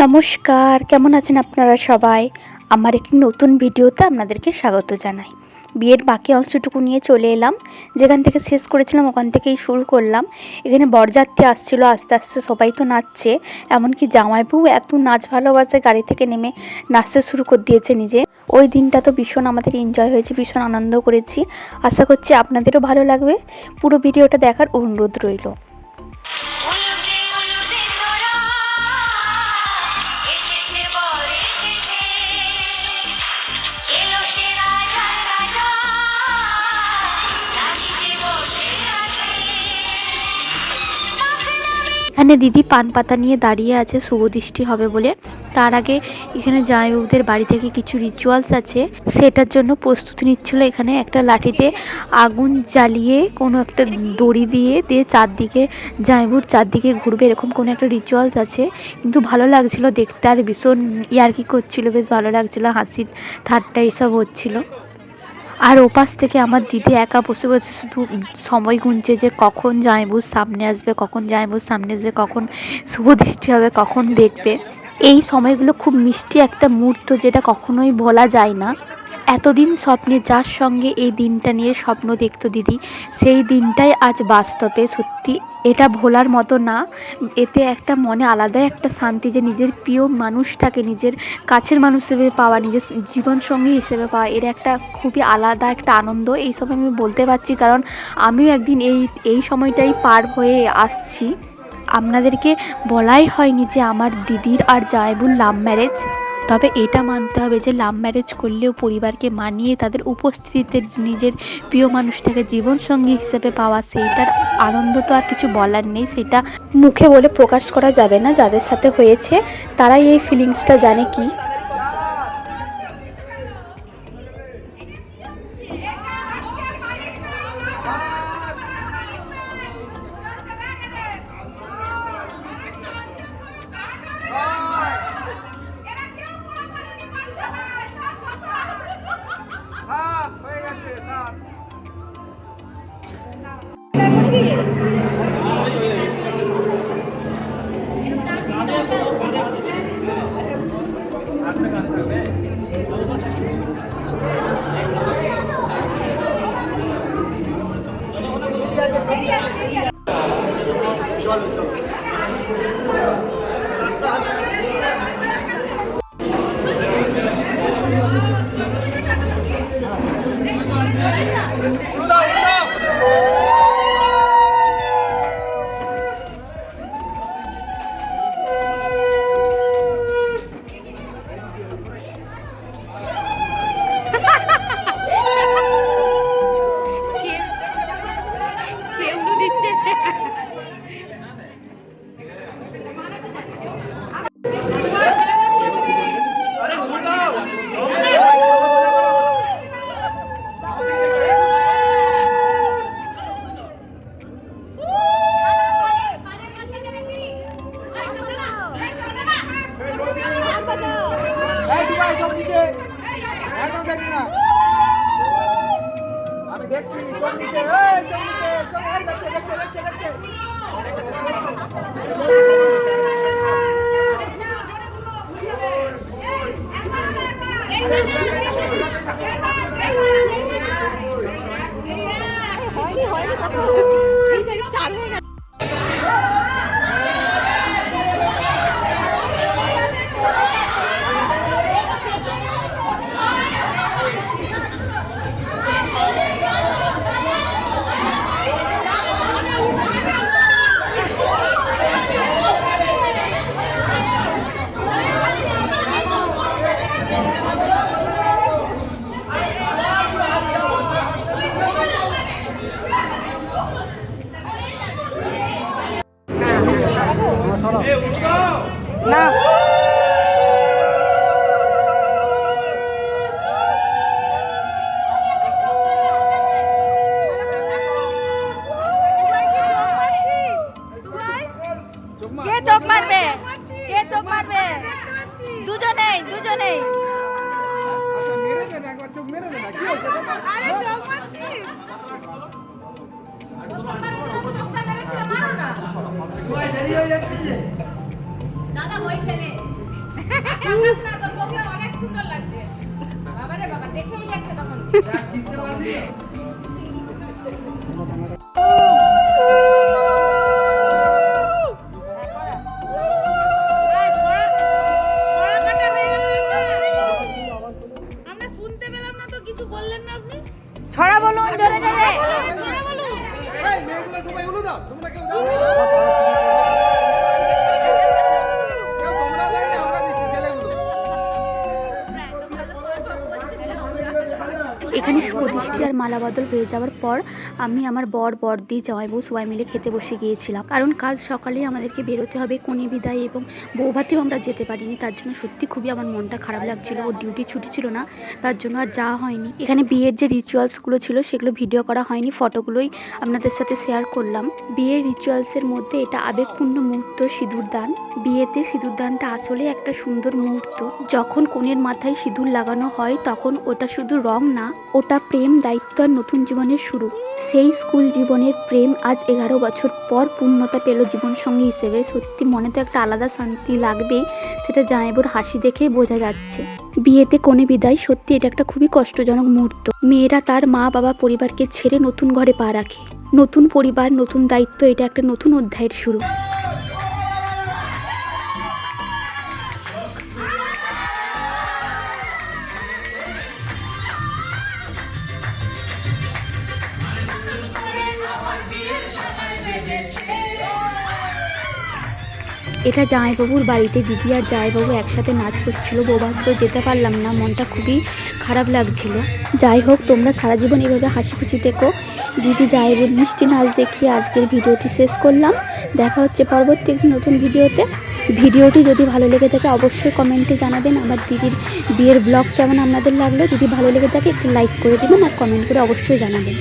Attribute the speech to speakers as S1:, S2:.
S1: নমস্কার, কেমন আছেন আপনারা সবাই? আমার একটি নতুন ভিডিওতে আপনাদেরকে স্বাগত জানাই। বিয়ের বাকি অংশটুকু নিয়ে চলে এলাম। যেখান থেকে শেষ করেছিলাম ওখান থেকেই শুরু করলাম। এখানে বরযাত্রী আসছিল, আস্তে আস্তে সবাই তো নাচছে। এমনকি জামাইবাবু এত নাচ ভালোবাসে, গাড়ি থেকে নেমে নাচতে শুরু করে দিয়েছে নিজে। ওই দিনটা তো ভীষণ আমাদের এনজয় হয়েছে, ভীষণ আনন্দ করেছি। আশা করছি আপনাদেরও ভালো লাগবে। পুরো ভিডিওটা দেখার অনুরোধ রইল। এখানে দিদি পান পাতা নিয়ে দাঁড়িয়ে আছে শুভদৃষ্টি হবে বলে। তার আগে এখানে জামাইবাবুদের বাড়ি থেকে কিছু রিচুয়ালস আছে, সেটার জন্য প্রস্তুতি নিচ্ছিল। এখানে একটা লাঠিতে আগুন জ্বালিয়ে কোনো একটা দড়ি দিয়ে চারদিকে জামাইবাবুর চারদিকে ঘুরবে, এরকম কোনো একটা রিচুয়ালস আছে। কিন্তু ভালো লাগছিল দেখতে, আর ভীষণ ইয়ার্কি করছিল, বেশ ভালো লাগছিল, হাসি ঠাট্টা এসব হচ্ছিল। আর ওপাশ থেকে আমার দিদি একা বসে বসে শুধু সময় গুনছে যে কখন জামাইবাবুর সামনে আসবে, কখন জামাইবাবুর সামনে আসবে, কখন শুভদৃষ্টি হবে, কখন দেখবে। এই সময়গুলো খুব মিষ্টি একটা মুহূর্ত, যেটা কখনোই ভোলা যায় না। এতদিন স্বপ্নে যার সঙ্গে এই দিনটা নিয়ে স্বপ্ন দেখতো দিদি, সেই দিনটাই আজ বাস্তবে। সত্যি এটা ভোলার মতো না। এতে একটা মনে আলাদা একটা শান্তি, যে নিজের প্রিয় মানুষটাকে নিজের কাছের মানুষ হিসেবে পাওয়া, নিজের জীবনসঙ্গী হিসেবে পাওয়া, এর একটা খুবই আলাদা একটা আনন্দ। এই সব আমি বলতে পারছি, কারণ আমিও একদিন এই সময়টাই পার হয়ে আসছি। আপনাদেরকে বলাই হয়নি যে আমার দিদির আর জামাইবাবুর লাভ ম্যারেজ। তবে এটা মানতে হবে যে লাভ ম্যারেজ করলেও পরিবারকে মানিয়ে তাদের উপস্থিতিতে নিজের প্রিয় মানুষটাকে জীবনসঙ্গী হিসেবে পাওয়া, সেইটার আনন্দ তো আর কিছু বলার নেই। সেটা মুখে বলে প্রকাশ করা যাবে না। যাদের সাথে হয়েছে তারাই এই ফিলিংসটা জানে কি।
S2: আমি দেখছি চল নিচে, চল নিচে, চল, দেখছে দেখছে দেখছে দেখছে। হয়নি হয়নি কত চার হয়ে গেছে। না কে চোখ মারবে, কে চোখ মারবে? দুজনেই দুজনেই। আচ্ছা মেরে দেন, একবার চোখ মেরে দেন। কি হচ্ছে? আরে চোখ মারছি। দাদা ওই ছেলে তাকাস না, তোর বউকে অনেক সুন্দর লাগছে। বাবা রে বাবা, দেখেই যাচ্ছে তখন। চিনতে পারলি? ছড়া বলুন জোরে জোরে। ছড়া বলুন। এই মেয়েগুলো সবাই উলু দাও, তোমরা কেউ দাও। কেউ তোমরা দাও না, আমরা দিচ্ছি ছেলেগুলো।
S1: এখানে শুভদৃষ্টি আর মালা বদল হয়ে যাওয়ার পর আমি আমার বড়দি জামাইবউ সবাই মিলে খেতে বসে গিয়েছিলাম, কারণ কাল সকালে আমাদেরকে বেরোতে হবে কনে বিদায় এবং বৌভাতেও আমরা যেতে পারিনি। তার জন্য সত্যি খুবই আমার মনটা খারাপ লাগছিল। ওর ডিউটি ছুটি ছিল না, তার জন্য আর যাওয়া হয়নি। এখানে বিয়ের যে রিচুয়ালসগুলো ছিল সেগুলো ভিডিও করা হয়নি, ফটোগুলোই আপনাদের সাথে শেয়ার করলাম। বিয়ের রিচুয়ালসের মধ্যে এটা আবেগপূর্ণ মুহূর্ত সিঁদুর দান। বিয়েতে সিঁদুর দানটা আসলে একটা সুন্দর মুহূর্ত। যখন কনের মাথায় সিঁদুর লাগানো হয় তখন ওটা শুধু রং না, ওটা প্রেম, দায়িত্ব আর নতুন জীবনের শুরু। সেই স্কুল জীবনের প্রেম আজ 11 বছর পর পূর্ণতা পেল জীবনসঙ্গী হিসেবে। সত্যি মনে তো একটা আলাদা শান্তি লাগবে, সেটা জামাইবুর হাসি দেখেই বোঝা যাচ্ছে। বিয়েতে কনে বিদায় সত্যি এটা একটা খুবই কষ্টজনক মুহূর্ত। মেয়েরা তার মা বাবা পরিবারকে ছেড়ে নতুন ঘরে পা রাখে। নতুন পরিবার, নতুন দায়িত্ব, এটা একটা নতুন অধ্যায়ের শুরু। এটা জামাইবাবুর বাড়িতে দিদি আর জামাইবাবু একসাথে নাচ করছিল। বৌভাত তো যেতে পারলাম না, মনটা খুবই খারাপ লাগছিল। যাই হোক, তোমরা সারা জীবন এভাবে হাসি খুশি থেকো। দিদি জামাইবাবুর মিষ্টি নাচ দেখিয়ে আজকের ভিডিওটি শেষ করলাম। দেখা হচ্ছে পরবর্তী একটি নতুন ভিডিওতে। ভিডিওটি যদি ভালো লেগে থাকে অবশ্যই কমেন্টে জানাবেন। আমার দিদির বিয়ের ব্লগ কেমন আপনাদের লাগলো, যদি ভালো লেগে থাকে একটু লাইক করে দেবেন আর কমেন্ট করে অবশ্যই জানাবেন।